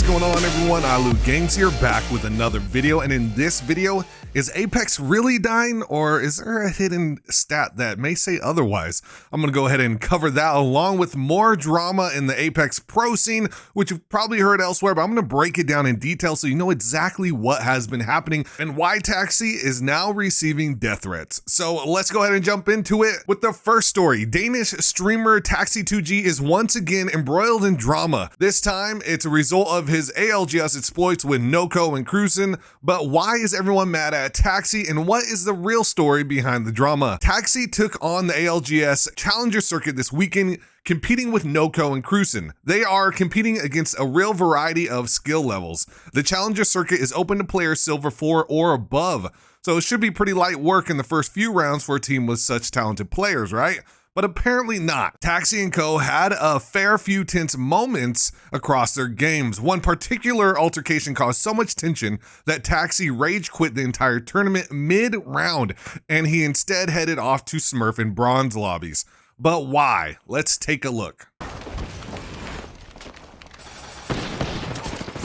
going on, everyone? iLootGames here, back with another video, and in this video, is Apex really dying, or is there a hidden stat that may say otherwise? I'm gonna go ahead and cover that along with more drama in the Apex Pro scene, which you've probably heard elsewhere, but I'm gonna break it down in detail so you know exactly what has been happening and why Taxi is now receiving death threats. So let's go ahead and jump into it with the first story. Danish streamer Taxi2G is once again embroiled in drama. This time, it's a result of his ALGS exploits with Noko and Cruisin', but why is everyone mad at Taxi, and what is the real story behind the drama? Taxi took on the ALGS Challenger Circuit this weekend, competing with Noko and Cruisin'. They are competing against a real variety of skill levels. The Challenger Circuit is open to players Silver 4 or above, so it should be pretty light work in the first few rounds for a team with such talented players, right? But apparently not. Taxi and Co had a fair few tense moments across their games. One particular altercation caused so much tension that Taxi rage quit the entire tournament mid-round, and he instead headed off to Smurf and Bronze lobbies. But why? Let's take a look.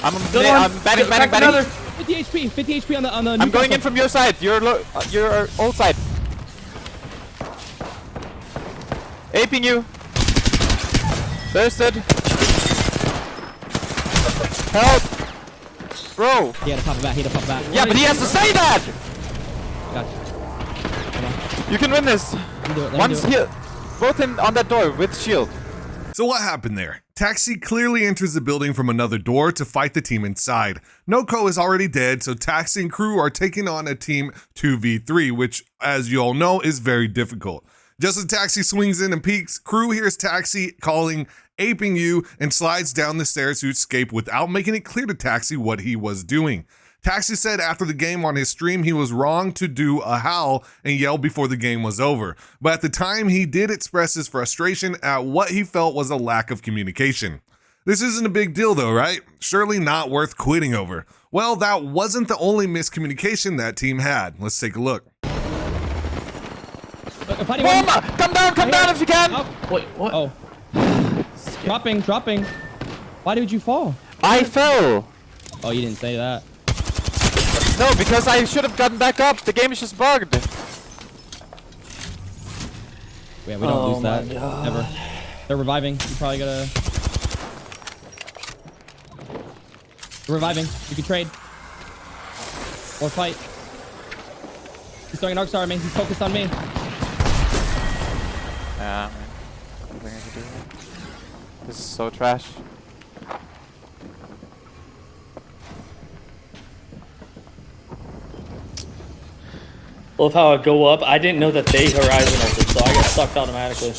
I'm batting. 50 HP on the I'm going in from your side. Your old side. Aping you. Bursted. Help. Bro. He had to pop it back. Yeah, but he has to say that. Gotcha. Come on. You can win this. One's here. Both on that door with shield. So what happened there? Taxi clearly enters the building from another door to fight the team inside. Noko is already dead, so Taxi and crew are taking on a team 2v3, which, as you all know, is very difficult. Just as Taxi swings in and peeks, crew hears Taxi calling, aping you, and slides down the stairs to escape without making it clear to Taxi what he was doing. Taxi said after the game on his stream he was wrong to do a howl and yell before the game was over, but at the time he did express his frustration at what he felt was a lack of communication. This isn't a big deal though, right? Surely not worth quitting over. Well, that wasn't the only miscommunication that team had. Let's take a look. Bomba! Come down if you can! Oh. Wait, what? Oh. Dropping. Why did you fall? I fell! Oh, you didn't say that. No, because I should have gotten back up. The game is just bugged. Yeah, we don't lose that ever. They're reviving. You probably gotta... They're reviving. You can trade. Or fight. He's throwing an arc star at me. He's focused on me. Yeah, man. Nothing I can do. This is so trash. Love how I go up. I didn't know that they horizon ulted, so I got sucked automatically.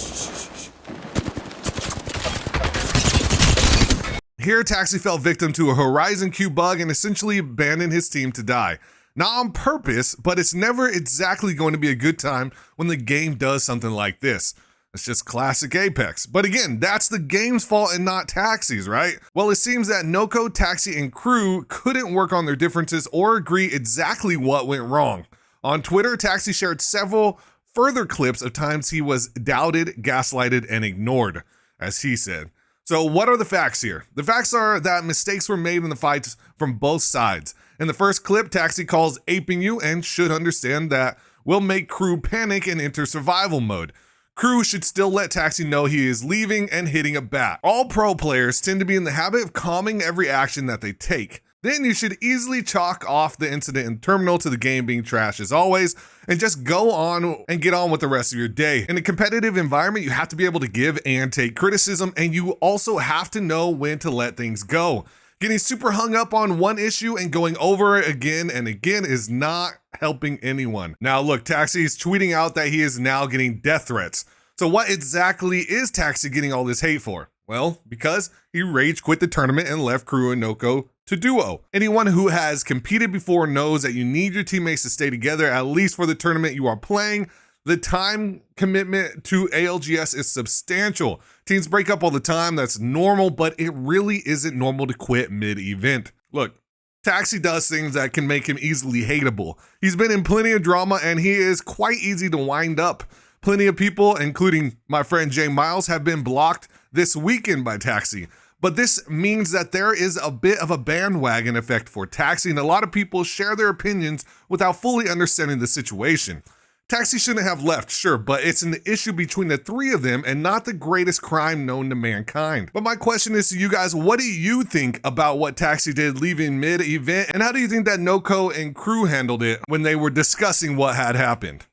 Here, Taxi fell victim to a Horizon Q bug and essentially abandoned his team to die. Not on purpose, but it's never exactly going to be a good time when the game does something like this. It's just classic Apex. But again, that's the game's fault and not Taxi's, right? Well, it seems that Noko, Taxi, and crew couldn't work on their differences or agree exactly what went wrong. On Twitter, Taxi shared several further clips of times he was doubted, gaslighted, and ignored, as he said. So what are the facts here? The facts are that mistakes were made in the fights from both sides. In the first clip, Taxi calls aping you and should understand that will make crew panic and enter survival mode. Crew should still let Taxi know he is leaving and hitting a bat. All pro players tend to be in the habit of calming every action that they take. Then you should easily chalk off the incident in terminal to the game being trash as always, and just go on and get on with the rest of your day. In a competitive environment, you have to be able to give and take criticism, and you also have to know when to let things go. Getting super hung up on one issue and going over it again and again is not helping anyone. Now look, Taxi is tweeting out that he is now getting death threats. So what exactly is Taxi getting all this hate for? Well, because he rage quit the tournament and left crew and Noko to duo. Anyone who has competed before knows that you need your teammates to stay together, at least for the tournament you are playing. The time commitment to ALGS is substantial. Teams break up all the time, that's normal, but it really isn't normal to quit mid-event. Look, Taxi does things that can make him easily hateable. He's been in plenty of drama and he is quite easy to wind up. Plenty of people, including my friend Jay Miles, have been blocked this weekend by Taxi. but this means that there is a bit of a bandwagon effect for Taxi, and a lot of people share their opinions without fully understanding the situation. Taxi shouldn't have left, sure, but it's an issue between the three of them and not the greatest crime known to mankind. But my question is to you guys, what do you think about what Taxi did leaving mid-event, and how do you think that Noko and crew handled it when they were discussing what had happened?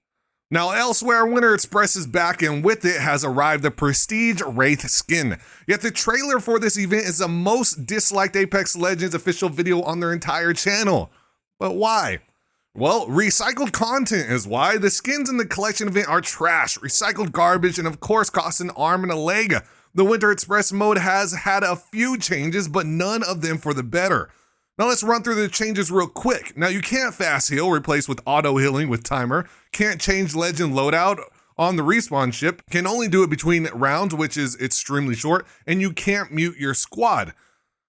Now elsewhere, Winter Express is back, and with it has arrived the Prestige Wraith skin. Yet the trailer for this event is the most disliked Apex Legends official video on their entire channel. But why? Well, recycled content is why. The skins in the collection event are trash, recycled garbage, and of course cost an arm and a leg. The Winter Express mode has had a few changes, but none of them for the better. Now let's run through the changes real quick. Now you can't fast heal, replace with auto healing with timer. Can't change legend loadout on the respawn ship. Can only do it between rounds, which is extremely short. And you can't mute your squad.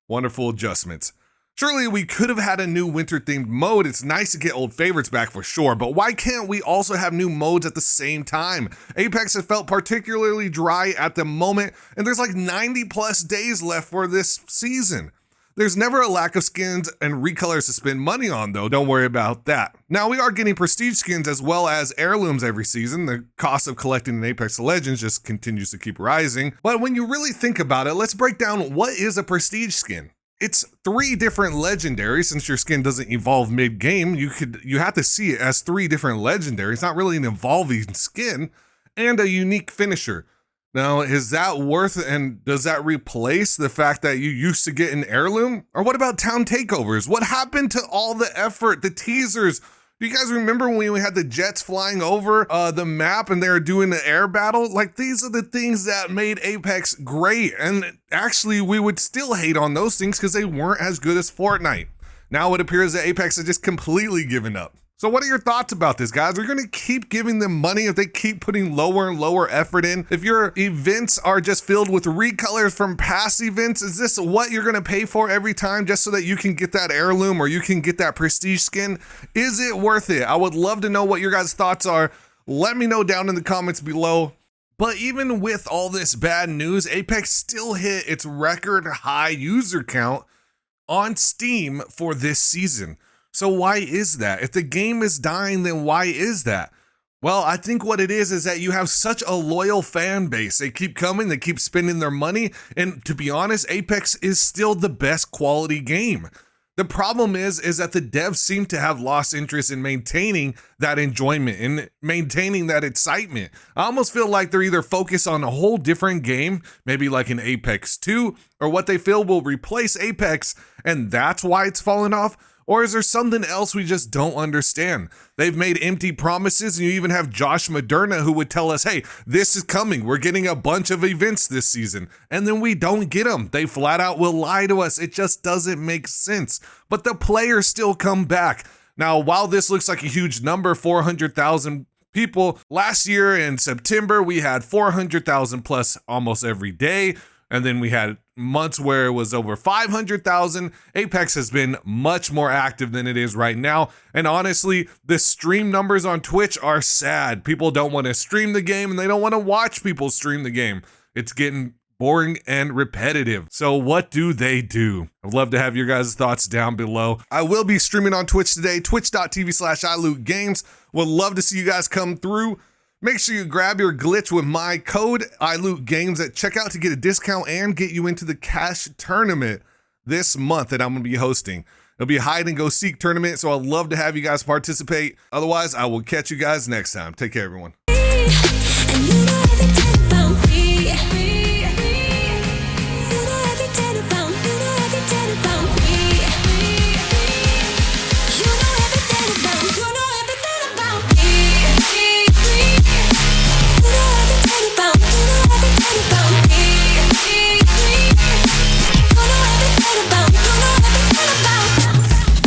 Wonderful adjustments. Surely we could have had a new winter themed mode. It's nice to get old favorites back for sure, but why can't we also have new modes at the same time? Apex has felt particularly dry at the moment, and there's like 90 plus days left for this season. There's never a lack of skins and recolors to spend money on though, don't worry about that. Now we are getting prestige skins as well as heirlooms every season. The cost of collecting an Apex Legends just continues to keep rising. But when you really think about it, let's break down what is a prestige skin. It's 3 different legendaries. Since your skin doesn't evolve mid-game, you have to see it as 3 different legendaries. It's not really an evolving skin, and a unique finisher. Now, is that worth, and does that replace the fact that you used to get an heirloom? Or what about town takeovers? What happened to all the effort, the teasers? Do you guys remember when we had the jets flying over the map and they were doing the air battle? Like, these are the things that made Apex great. And actually, we would still hate on those things because they weren't as good as Fortnite. Now it appears that Apex has just completely given up. So what are your thoughts about this, guys? Are you going to keep giving them money if they keep putting lower and lower effort in? If your events are just filled with recolors from past events, is this what you're going to pay for every time just so that you can get that heirloom or you can get that prestige skin? Is it worth it? I would love to know what your guys' thoughts are. Let me know down in the comments below. But even with all this bad news, Apex still hit its record high user count on Steam for this season. So why is that? If the game is dying, then why is that? Well, I think what it is that you have such a loyal fan base. They keep coming, they keep spending their money, and to be honest, Apex is still the best quality game. The problem is that the devs seem to have lost interest in maintaining that enjoyment and maintaining that excitement. I almost feel like they're either focused on a whole different game, maybe like an Apex 2, or what they feel will replace Apex, and that's why it's fallen off. Or is there something else we just don't understand? They've made empty promises, and you even have Josh Moderna who would tell us, hey, this is coming. We're getting a bunch of events this season. And then we don't get them. They flat out will lie to us. It just doesn't make sense. But the players still come back. Now, while this looks like a huge number, 400,000 people, last year in September, we had 400,000 plus almost every day. And then we had months where it was over 500,000. Apex has been much more active than it is right now. And honestly, the stream numbers on Twitch are sad. People don't want to stream the game and they don't want to watch people stream the game. It's getting boring and repetitive. So what do they do? I'd love to have your guys' thoughts down below. I will be streaming on Twitch today, twitch.tv/iLootGames. Would love to see you guys come through. Make sure you grab your glitch with my code iLootGames at checkout to get a discount and get you into the cash tournament this month that I'm going to be hosting. It'll be a hide and go seek tournament, so I'd love to have you guys participate. Otherwise, I will catch you guys next time. Take care, everyone.